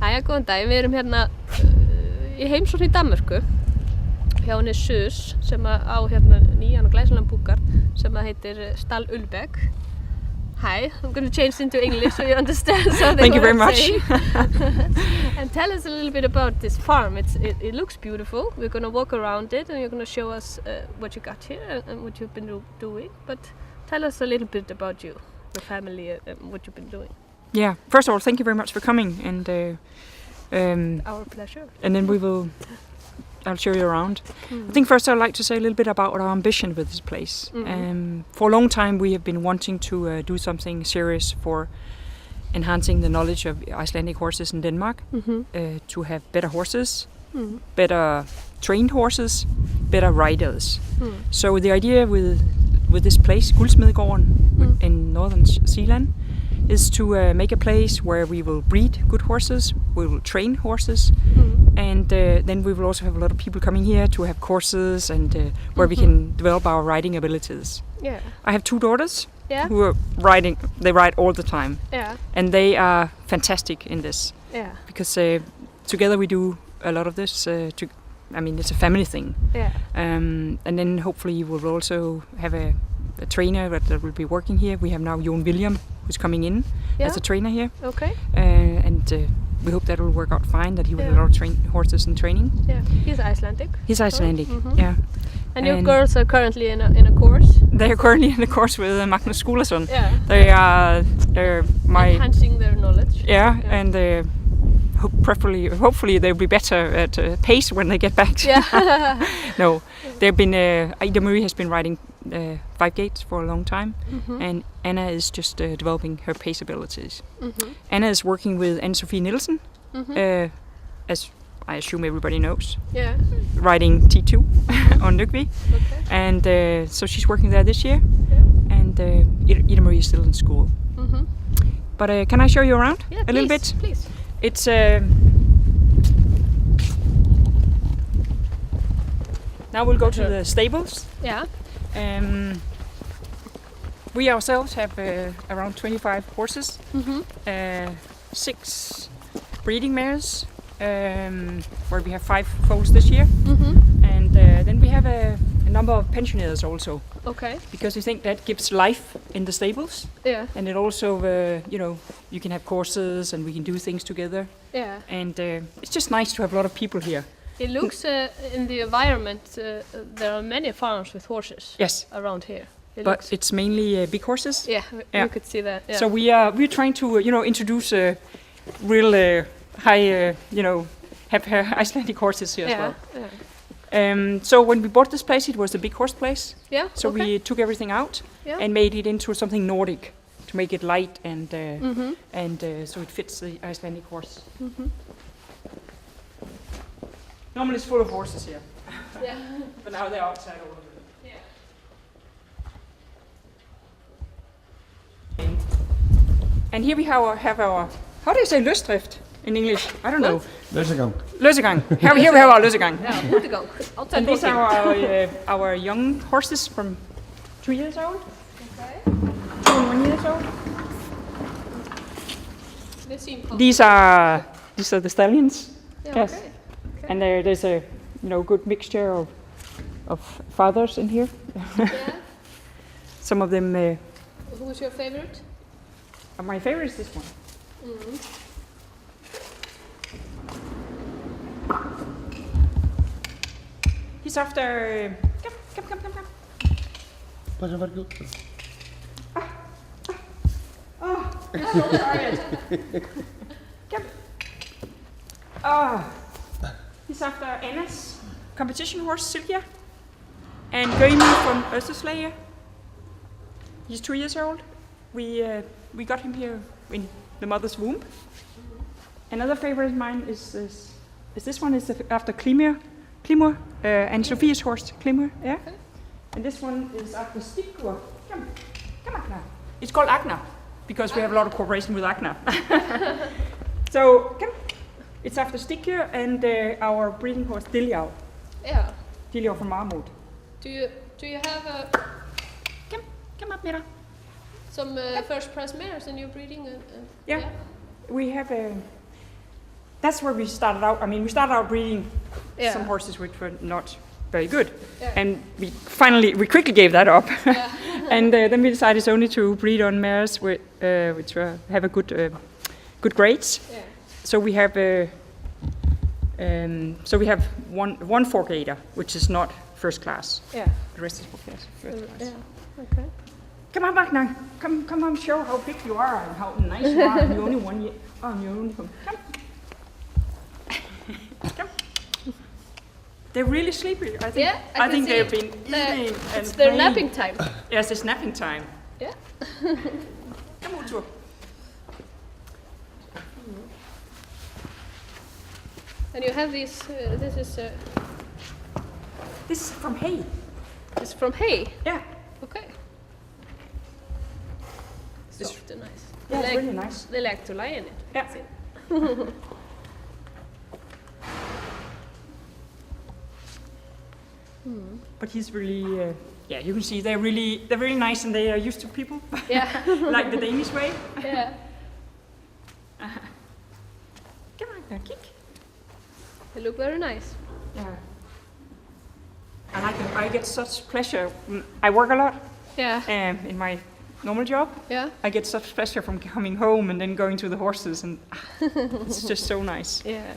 Hæja, góðan dag. Við erum hérna í heimsókn í Danmörku hjá henni Sus sem á hérna nýjan og glæsilegan búgarð sem heitir Stall Ulbæk. Hi, I'm going to change into English so you understand something. Thank you very much. And tell us a little bit about this farm. It looks beautiful. We're going to walk around it and you're going to show us what you got here and what you've been doing. But tell us a little bit about you, your family, and what you've been doing. Yeah, first of all, thank you very much for coming. And our pleasure. And then I'll show you around. I think first I'd like to say a little bit about our ambition with this place. For a long time we have been wanting to do something serious for enhancing the knowledge of Icelandic horses in Denmark, to have better horses, better trained horses, better riders. So the idea with this place, Guldsmedegården in northern Zealand, is to make a place where we will breed good horses, we will train horses, and then we will also have a lot of people coming here to have courses and where we can develop our riding abilities. Yeah. I have two daughters who are riding. They ride all the time, and they are fantastic in this. Yeah. Because together we do a lot of this. It's a family thing. Yeah. And then hopefully you will also have a trainer that will be working here. We have now Jon William, who's coming in as a trainer here. Okay. And we hope that will work out fine, that he will have a lot of horses in training. Yeah. He's Icelandic. He's Icelandic, yeah. And your girls are currently in a course? They are currently in a course with Magnus Skulason. Yeah. They're enhancing their knowledge. Yeah. And hopefully they'll be better at pace when they get back. Yeah. No, they've been. Ida Marie has been riding 5 gates for a long time, and Anna is just developing her pace abilities. Anna is working with Anne-Sophie Nielsen, as I assume everybody knows. Yeah. Riding T2 on Nygvi, and so she's working there this year. Yeah. And Ida Marie is still in school. But can I show you around a little bit? Please. It's now we'll go to the stables. Yeah. We ourselves have around 25 horses, 6 breeding mares, where we have 5 foals this year, and then we have a number of pensioners also. Okay. Because we think that gives life in the stables. Yeah. And it also, you can have courses and we can do things together. Yeah. And it's just nice to have a lot of people here. It looks in the environment, there are many farms with horses. Yes. Around here. It's mainly big horses. Yeah, you could see that. Yeah. So we're trying to, introduce real high, have Icelandic horses here as well. Yeah. So when we bought this place, it was a big horse place. Yeah. So we took everything out and made it into something Nordic to make it light and so it fits the Icelandic horse. Normally it's full of horses here. Yeah. But now they're outside a little bit. Yeah. And here we have our how do you say løsdrift in English? I don't know. Løsegang. Here we have our løsegang. And these are our young horses from 2 years old. Okay. 2 and 1 years old. These are the stallions. Yeah, yes. Okay. And there's a good mixture of fathers in here. Yeah. Some of them. Who's your favorite? My favorite is this one. He's after. Come. You're so tired. Come. He's after Anna's competition horse, Sylvia, and Gøymi from Østerslage. He's 2 years old. We got him here in the mother's womb. Another favorite of mine is this one. Is after Klimur, and Sophia's horse, Klimur. Yeah. Okay. And this one is after Stikkur. Come, Agnar. It's called Agnar because we have a lot of cooperation with Agnar. So come. It's after Stikkur and our breeding horse Diljá. Yeah. Diljá from Marmot. Do you have a? Come up, Mira. Some first prize mares in your breeding? Yeah. We have that's where we started out. I mean, we started out breeding some horses which were not very good, and we quickly gave that up. And then we decided only to breed on mares which have a good grades. Yeah. So we have one fork gator, which is not first class. Yeah. The rest is first class. Yeah. Okay. Come on back now. Come on, show how big you are and how nice you are. You're only 1 year. Oh, you're only come. Come. They're really sleepy. I think. Yeah, I think they've been eating and it's their napping time. Yes, it's napping time. Yeah. Come on, Tur. And you have these. This is from hay. It's from hay. Yeah. Okay. Soft and nice. Yeah, it's really nice. They like to lie in it. Yeah. But he's really, you can see they're really nice and they are used to people. Yeah. Like the Danish way. Yeah. Come on, kick. They look very nice. Yeah. And I get such pleasure. I work a lot. Yeah. In my normal job. Yeah. I get such pleasure from coming home and then going to the horses, and it's just so nice. Yeah.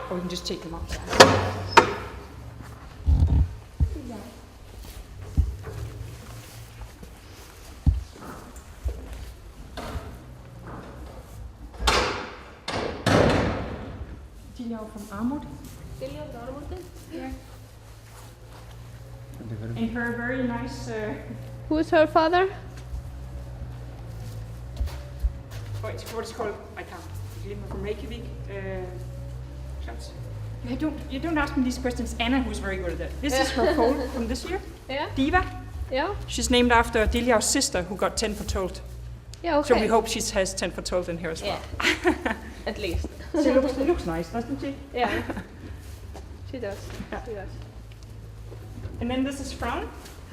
Or we can just take them outside. Dilja from Armut. Dilja from Armut? Yeah. And her very nice... Who is her father? What it's called? I can't. From Reykjavik. You don't ask me these questions. Anna, who's very good at that. This is her foal from this year. Yeah. Diva. Yeah. She's named after Dilja's sister, who got 10 for told. Yeah. Okay. So we hope she has 10 for told in here as well. At least. She looks nice, doesn't she? Yeah. She does. Yeah. She does. And then this is Fran.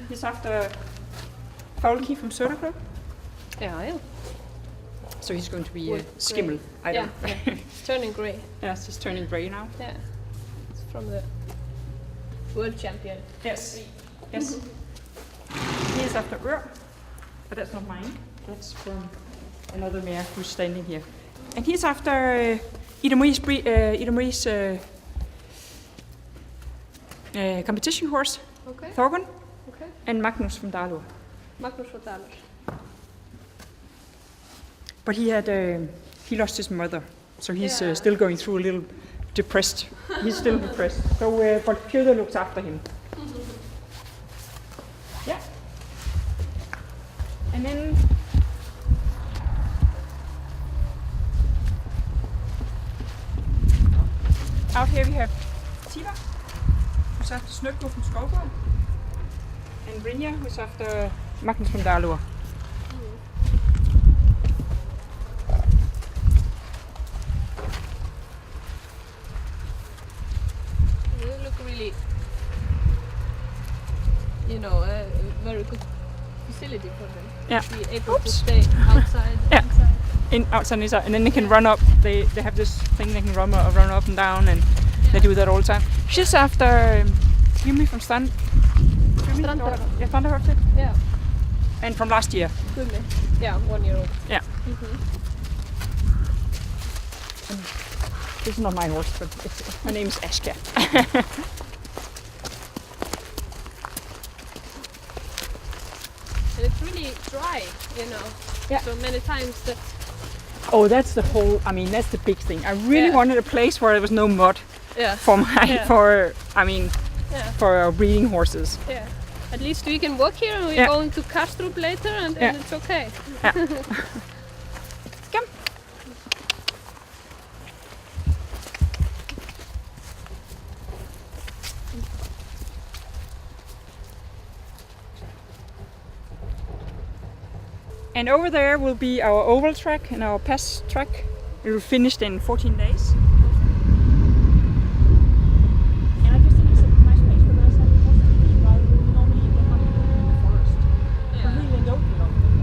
He's after Faulky from Söderklub. Yeah. So he's going to be a skimmel. I don't know. It's turning grey. Yes, he's turning grey now. Yeah. It's from the world champion. Yes. Yes. He is after Ur, but that's not mine. That's from another mare who's standing here. And he's after Ida Marie's competition horse, Thorgun, and Magnus from Dalur. Magnus from Dalur. But he lost his mother, so he's still going through a little depressed. He's still depressed. So, but Pjotr looks after him. Yeah. And then out here we have Tiva, who's after Snøkko from Skovgård, and Brynja, who's after Magnus from Dalur. A very good facility for them. Yeah. To be able to stay outside. Outside and inside, and then they can run up. They have this thing they can run up and down, and they do that all the time. She's after Yumi from Strandhöfte. Yeah, Strandhöfte. Yeah. And from last year. Gumi. Yeah, 1 year old. Yeah. This is not my horse, but her name is Aska. And it's really dry, Yeah. So many times that. Oh, that's the whole. I mean, that's the big thing. I really wanted a place where there was no mud. Yeah. For our breeding horses. Yeah. At least we can walk here, and we're going to Kastrup later, and it's okay. Yeah. Come. And over there will be our oval track and our pass track. We will finish in 14 days. And I just think it's a nice place for those having horses, rather than normally they hunt in the forest. Yeah. But really don't belong in the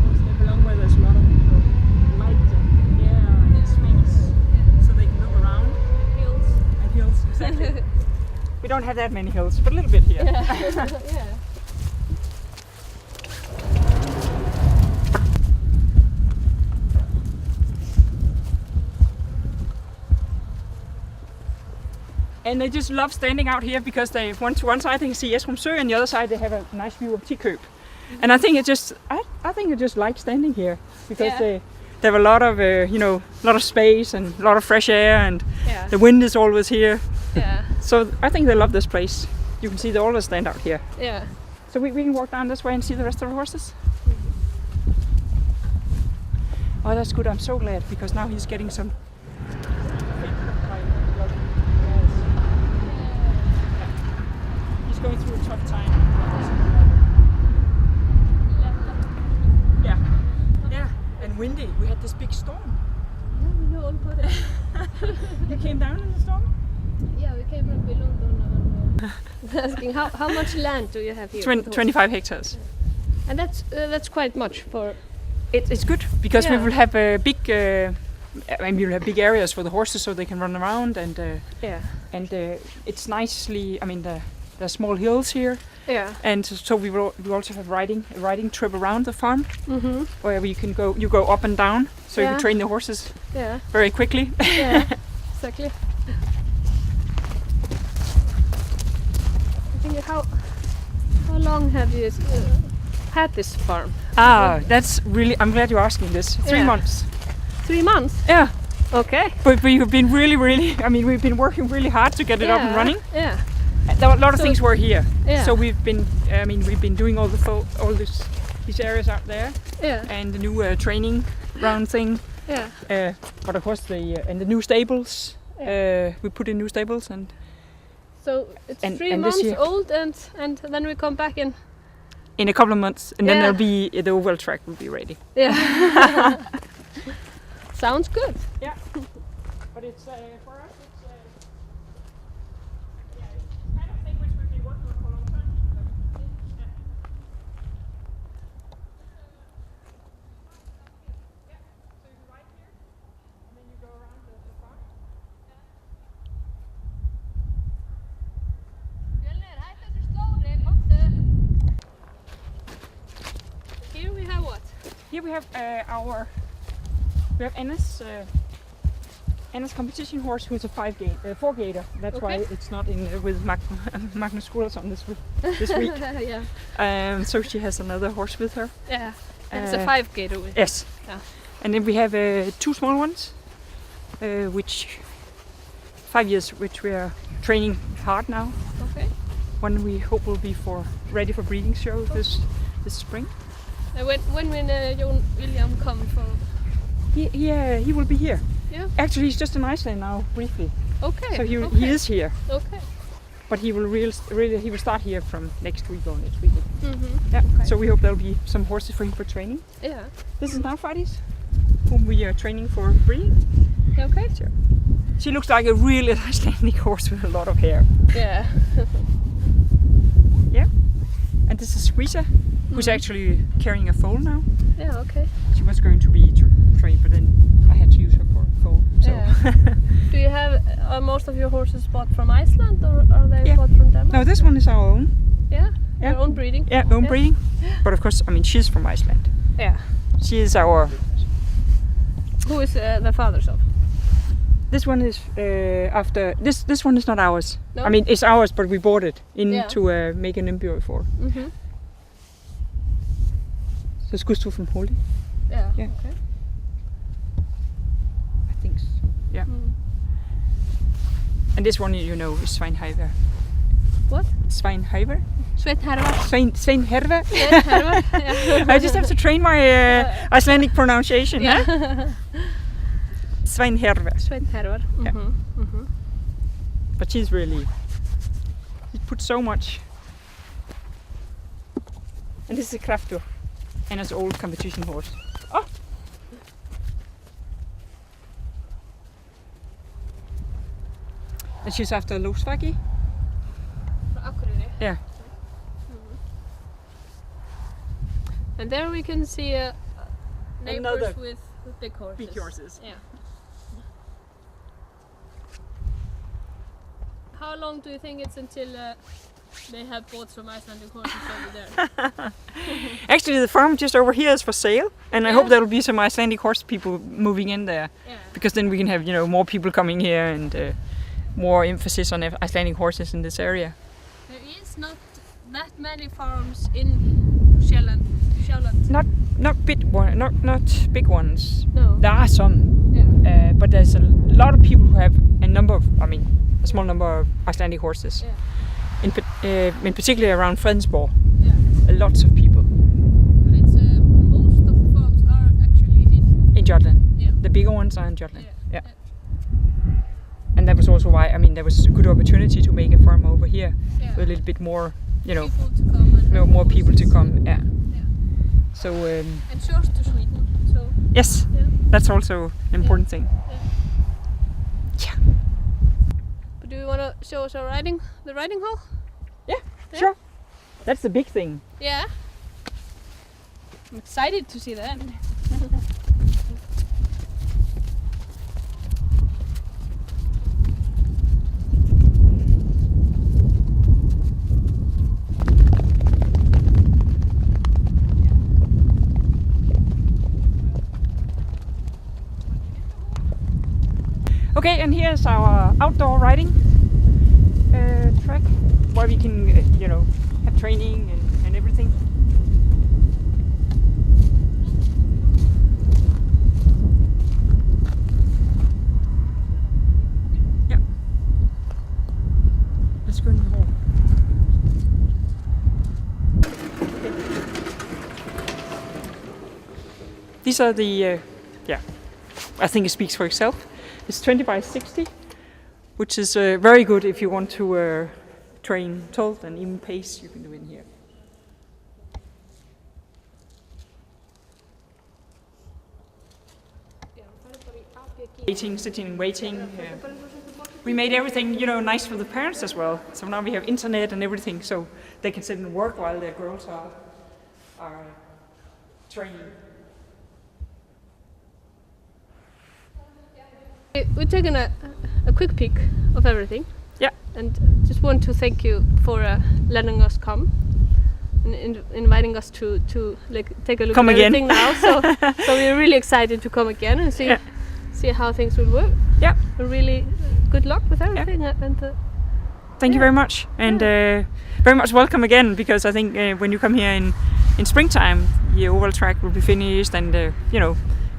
don't have that many hills, but a little bit here. Yeah. Yeah. And they just love standing out here because they one side they can see Esrum Sø, and the other side they have a nice view of Tikøb. And I think I think I just like standing here because they have a lot of a lot of space and a lot of fresh air, and the wind is always here. Yeah. So I think they love this place. You can see they always stand out here. Yeah. So we can walk down this way and see the rest of the horses. Oh, that's good. I'm so glad because now he's getting some. He's going through a tough time. Yeah. Yeah. And windy. We had this big storm. Yeah, we know all about it. You came down in the storm? Yeah, we came from London. Asking how much land do you have here? 25 hectares. And that's quite much for. It's good because we will have a big. We will have big areas for the horses so they can run around, and it's nicely. I mean, there's small hills here. Yeah. And so we also have a riding trip around the farm, where you go up and down, so you can train the horses very quickly. Yeah, exactly. I think how long have you had this farm? That's really. I'm glad you're asking this. 3 months. 3 months? Yeah. Okay. But we have been really. I mean, we've been working really hard to get it up and running. Yeah. A lot of things were here. Yeah. So we've been doing all these areas out there. Yeah. And the new training ground thing. Yeah. But of course the new stables. We put in new stables and. So it's 3 months old, and then we come back in a couple of months, and then there'll be the oval track will be ready. Yeah. Sounds good. Yeah. But it's for us. It's kind of thing which we've been working on for a long time. Yeah. So you ride here, and then you go around the farm. Here we have what? Here we have Anna's competition horse, who's a 4-gaiter. That's why it's not in with Magnus Guldsmedegården this week. Yeah. So she has another horse with her. Yeah. It's a 5-gaiter with. Yes. Yeah. And then we have 2 small ones, which 5 years, which we are training hard now. Okay. One we hope will be ready for breeding show this spring. When will Jon William come for? He will be here. Yeah. Actually, he's just in Iceland now, briefly. Okay. So he is here. Okay. But he will start here from next week or next week. Mm-hmm. Yeah. Okay. So we hope there'll be some horses for him for training. Yeah. This is now Fadis, whom we are training for breeding. Okay. So she looks like a really Icelandic horse with a lot of hair. Yeah. Yeah. And this is Squeezer, who's actually carrying a foal now. Yeah. Okay. She was going to be trained, but then I had to use her for a foal. So. Yeah. Do you have most of your horses bought from Iceland, or are they bought from Denmark? No, this one is our own. Yeah. Your own breeding. Yeah, own breeding. But of course, I mean, she's from Iceland. Yeah. She is our. Who is the fathers of? This one is after this. This one is not ours. No? I mean, it's ours, but we bought it to make an embryo for. Mm-hmm. So it's Gustav from Holy. Yeah. Yeah. Okay. I think so. Yeah. Mm. And this one, you know, is Sveinheiver. What? Sveinheiver. Sveinheiver. Sveinheiver. Sveinheiver. Yeah. I just have to train my Icelandic pronunciation. Yeah. Huh? Sveinheiver. Sveinheiver. Mm-hmm. Yeah. Mm-hmm. But she's put so much. And this is Kraftur, Anna's old competition horse. Oh! And she's after Losvagi. Yeah. Mm-hmm. And there we can see neighbors with big horses. Big horses. Yeah. how long do you think it's until they have bought some Icelandic horses over there? Actually, the farm just over here is for sale, and I hope there will be some Icelandic horse people moving in there, because then we can have more people coming here and more emphasis on Icelandic horses in this area. There is not that many farms in Shetland. Not big ones. No. There are some, but there's a lot of people who have a small number of Icelandic horses. Yeah. In particular around Fredensborg. Yeah. Lots of people. But it's most of the farms are actually in Jutland. Yeah. The bigger ones are in Jutland. Yeah. And that was also why there was a good opportunity to make a farm over here with a little bit more, people to come and more people to come. Yeah. So. And shores to Sweden. So. Yes, that's also an important thing. Yeah. But do you want to show us the riding hall? Yeah, sure. That's the big thing. Yeah. I'm excited to see that. Okay, and here's our outdoor riding track where we can, have training and everything. Yeah. Let's go in the hall. These are the, I think it speaks for itself. It's 20 by 60, which is very good if you want to train tilt and even pace. You can do in here. Sitting and waiting. We made everything, nice for the parents as well. So now we have internet and everything, so they can sit and work while their girls are training. We've taken a quick peek of everything. Yeah. And just want to thank you for letting us come and inviting us to take a look come at again. everything now. So we're really excited to come again and see how things will work. Yeah. Really good luck with everything. Yeah. And thank you very much, and very much welcome again, because I think when you come here in springtime, the oval track will be finished, and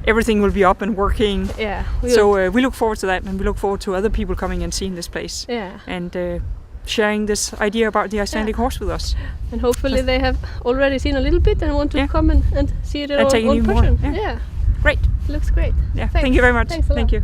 everything will be up and working. Yeah. So we look forward to that, and we look forward to other people coming and seeing this place. Yeah. And sharing this idea about the Icelandic horse with us. And hopefully they have already seen a little bit and want to come and see it in take all even person. more. Yeah. Great. Looks great. Yeah. Thanks. Thank you very much. Thanks a lot. Thank you.